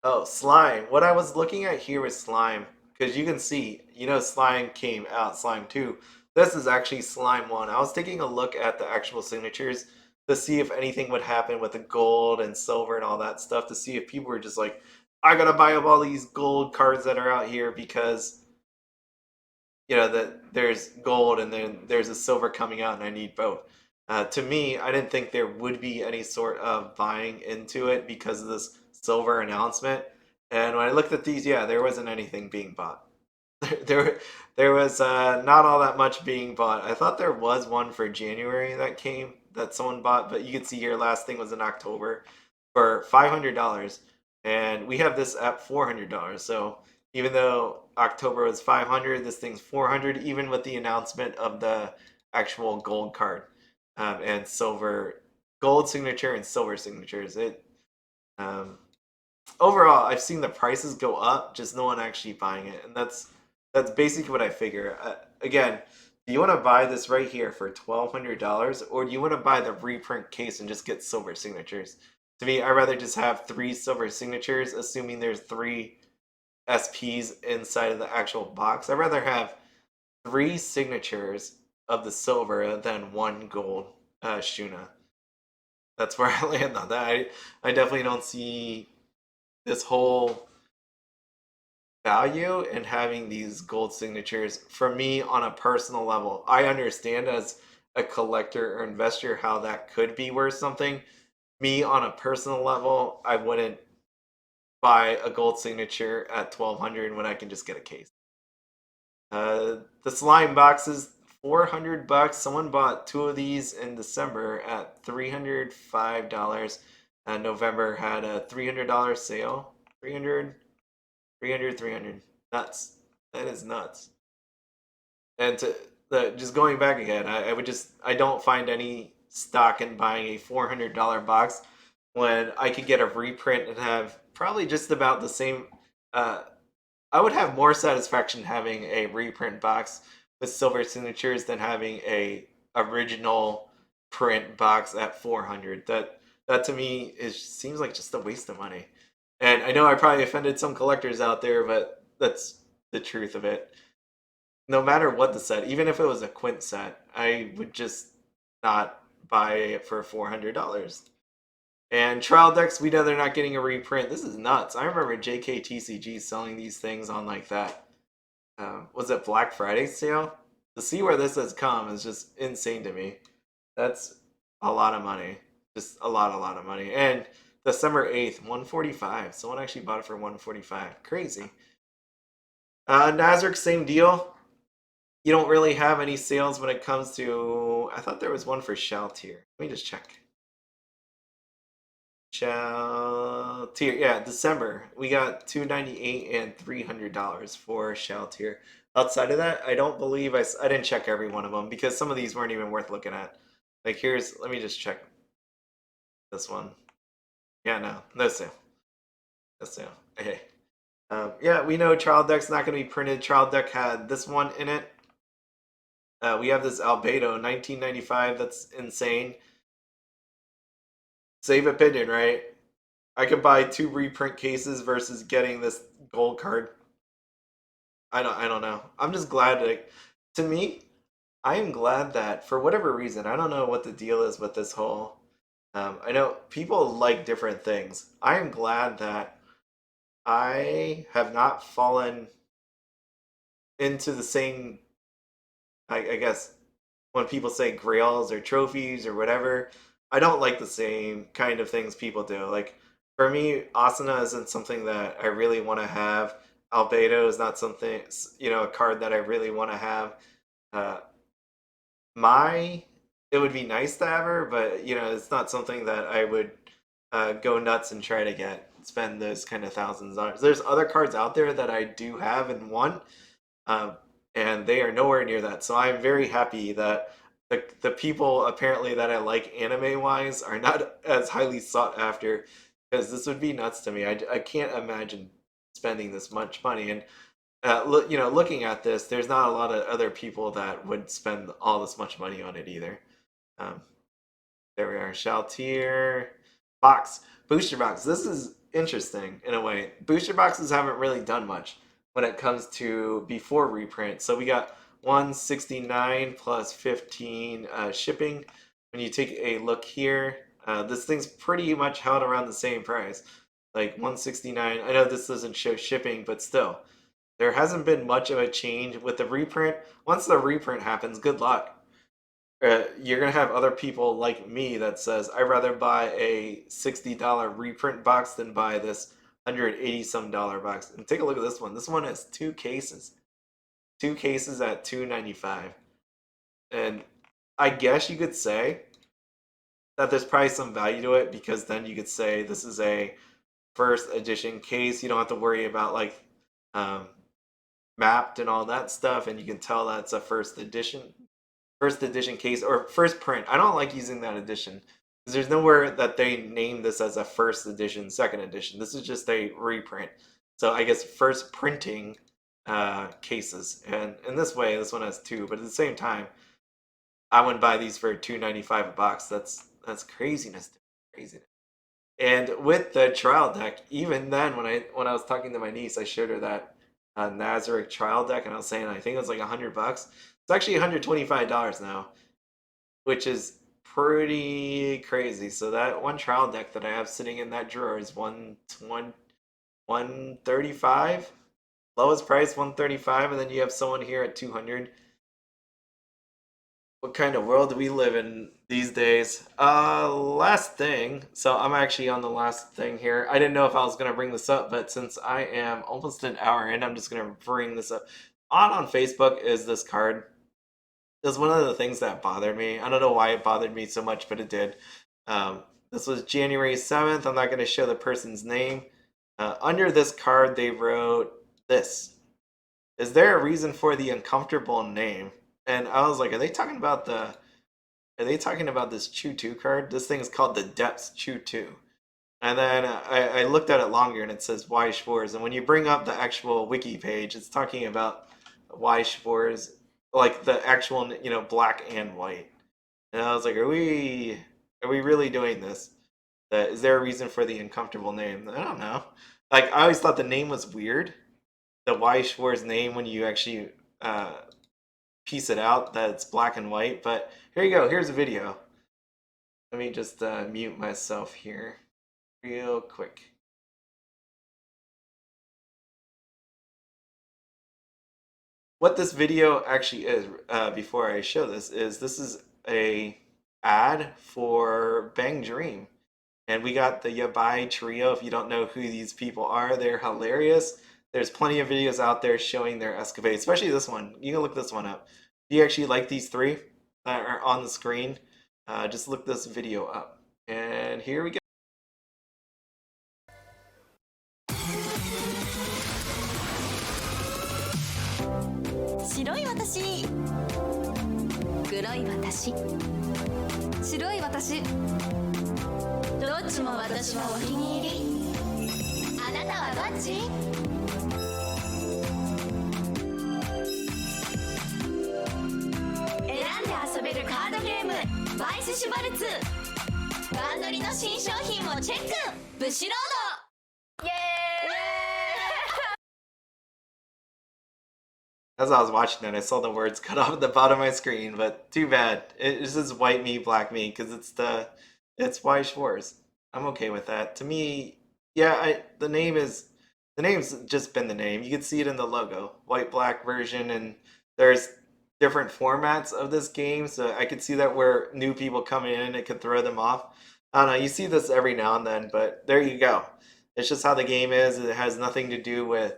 Oh, Slime. What I was looking at here was Slime. Because you can see, Slime came out, Slime 2. This is actually Slime 1. I was taking a look at the actual signatures to see if anything would happen with the gold and silver and all that stuff, to see if people were just like, I gotta buy up all these gold cards that are out here because, that there's gold and then there's a silver coming out and I need both. To me, I didn't think there would be any sort of buying into it because of this silver announcement. And when I looked at these, yeah, there wasn't anything being bought. There, there was not all that much being bought. I thought there was one for January that came that someone bought, but you can see here last thing was in October for $500, and we have this at $400. So even though October was 500, this thing's 400, even with the announcement of the actual gold card and silver, gold signature and silver signatures. It um, overall, I've seen the prices go up, just no one actually buying it, and that's basically what I figure. Again, do you want to buy this right here for $1,200, or do you want to buy the reprint case and just get silver signatures? To me, I'd rather just have 3 silver signatures, assuming there's 3 SPs inside of the actual box. I'd rather have 3 signatures of the silver than 1 gold Shuna. That's where I land on that. I definitely don't see this whole value in having these gold signatures for me on a personal level. I understand as a collector or investor how that could be worth something. Me on a personal level, I wouldn't buy a gold signature at 1,200 when I can just get a case. The slime boxes, $400. Someone bought 2 of these in December at $305. And November had a $300 sale. 300, 300, 300. Nuts. That is nuts. And just going back again, I don't find any stock in buying a $400 box when I could get a reprint and have probably just about the same. Uh, I would have more satisfaction having a reprint box with silver signatures than having a original print box at 400. That to me seems like just a waste of money. And I know I probably offended some collectors out there, but that's the truth of it. No matter what the set, even if it was a Quint set, I would just not buy it for $400. And trial decks, we know they're not getting a reprint. This is nuts. I remember JKTCG selling these things on like that. Was it Black Friday sale? To see where this has come is just insane to me. That's a lot of money. Just a lot of money. And December 8th, 145. Someone actually bought it for 145. Crazy. Nazarick, same deal. You don't really have any sales when it comes to. I thought there was one for Shell Tier. Let me just check. Shell Tier, yeah, December. We got $298 and $300 for Shell Tier. Outside of that, I don't believe I didn't check every one of them because some of these weren't even worth looking at. Like let me just check this one. Yeah, no sale. No sale. Okay. Yeah, we know Trial Deck's not going to be printed. Trial Deck had this one in it. We have this Albedo 1995. That's insane. Save opinion, right? I could buy 2 reprint cases versus getting this gold card. I don't know. I'm just glad to me, I am glad that for whatever reason, I don't know what the deal is with this whole I know people like different things. I am glad that I have not fallen into the same I guess when people say grails or trophies or whatever, I don't like the same kind of things people do. Like for me, Asuna isn't something that I really want to have. Albedo is not something, a card that I really want to have. Uh, my, it would be nice to have her, but it's not something that I would go nuts and try to spend those kind of thousands of dollars. There's other cards out there that I do have and want, um, and they are nowhere near that. So I'm very happy that the people apparently that I like anime wise are not as highly sought after, because this would be nuts to me. I can't imagine spending this much money. And looking at this, there's not a lot of other people that would spend all this much money on it either. Um, there we are. Shaltier box booster box. This is interesting in a way. Booster boxes haven't really done much when it comes to before reprint. So we got 169 plus 15 shipping. When you take a look here, this thing's pretty much held around the same price, like 169. I know this doesn't show shipping, but still, there hasn't been much of a change with the reprint. Once the reprint happens, good luck. You're gonna have other people like me that says I'd rather buy a $60 reprint box than buy this $180 some box. And take a look at this one. This one has two cases at $295. And I guess you could say that there's probably some value to it, because then you could say this is a first edition case. You don't have to worry about like mapped and all that stuff, and you can tell that's a first edition case or first print. I don't like using that edition because there's nowhere that they name this as a first edition, second edition. This is just a reprint. So I guess first printing cases. And in this way, this one has two. But at the same time, I wouldn't buy these for $295 a box. That's craziness. Craziness. And with the trial deck, even then, when I was talking to my niece, I showed her that Nazarick trial deck, and I was saying I think it was like $100. It's actually $125 now, which is pretty crazy. So that one trial deck that I have sitting in that drawer is 135, lowest price 135, and then you have someone here at 200. What kind of world do we live in these days? Last thing. So I'm actually on the last thing here. I didn't know if I was gonna bring this up, but since I am almost an hour in, I'm just gonna bring this up. On Facebook is this card. It was one of the things that bothered me. I don't know why it bothered me so much, but it did. This was January 7th. I'm not going to show the person's name. Under this card, they wrote this. Is there a reason for the uncomfortable name? And I was like, are they talking about this CHU² card? This thing is called the Depths CHU². And then I looked at it longer, and it says Weiss Schwarz. And when you bring up the actual wiki page, it's talking about Weiss Schwarz, like the actual, black and white. And I was like, are we really doing this? Is there a reason for the uncomfortable name? I don't know. Like, I always thought the name was weird. The Weiss Schwarz name, when you actually piece it out, that it's black and white. But here you go. Here's a video. Let me just mute myself here real quick. What this video actually is, before I show this is a ad for Bang Dream. And we got the Yabai Trio. If you don't know who these people are, they're hilarious. There's plenty of videos out there showing their escapades, especially this one. You can look this one up. If you actually like these three that are on the screen, just look this video up. And here we go. 白い私、黒い私、白い私、どっちも私はお気に入り。あなたはどっち？選んで遊べるカードゲームバイスシュバルツ。バンドリの新商品をチェック。ブシロード。イエーイ。 As I was watching that, I saw the words cut off at the bottom of my screen, but too bad. It's just white me, black me, because it's Weiss Schwarz. I'm okay with that. To me, yeah, the name's just been the name. You can see it in the logo, white black version, and there's different formats of this game, so I could see that where new people coming in, it could throw them off. I don't know. You see this every now and then, but there you go. It's just how the game is. It has nothing to do with.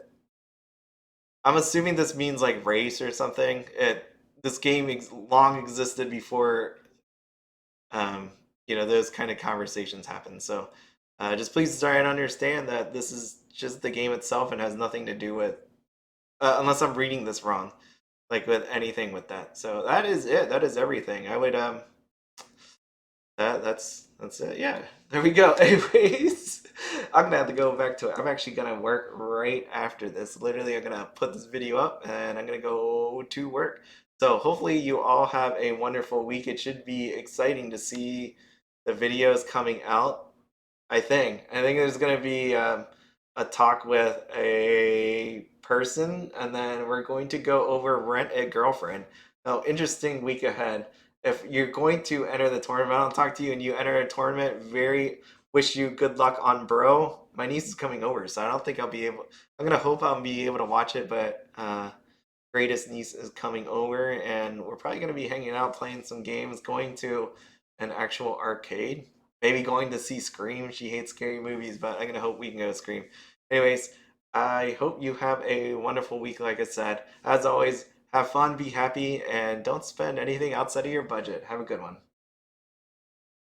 I'm assuming this means like race or something. This game long existed before um, those kind of conversations happen. So just please try and understand that this is just the game itself and has nothing to do with, unless I'm reading this wrong, like with anything with that. So that is it. That is everything. I would that's it. Yeah, there we go. Anyways, I'm gonna have to go back to it. I'm actually gonna work right after this. Literally, I'm gonna put this video up and I'm gonna go to work. So hopefully you all have a wonderful week. It should be exciting to see the videos coming out. I think there's gonna be a talk with a person, and then we're going to go over Rent a Girlfriend. Now, interesting week ahead. If you're going to enter the tournament, I'll talk to you and you enter a tournament. Very wish you good luck on Bro. My niece is coming over, so I don't think I'll be able. I'm gonna hope I'll be able to watch it, but greatest niece is coming over, and we're probably gonna be hanging out, playing some games, going to an actual arcade. Maybe going to see Scream. She hates scary movies, but I'm gonna hope we can go to Scream. Anyways, I hope you have a wonderful week. Like I said, as always, have fun, be happy, and don't spend anything outside of your budget. Have a good one.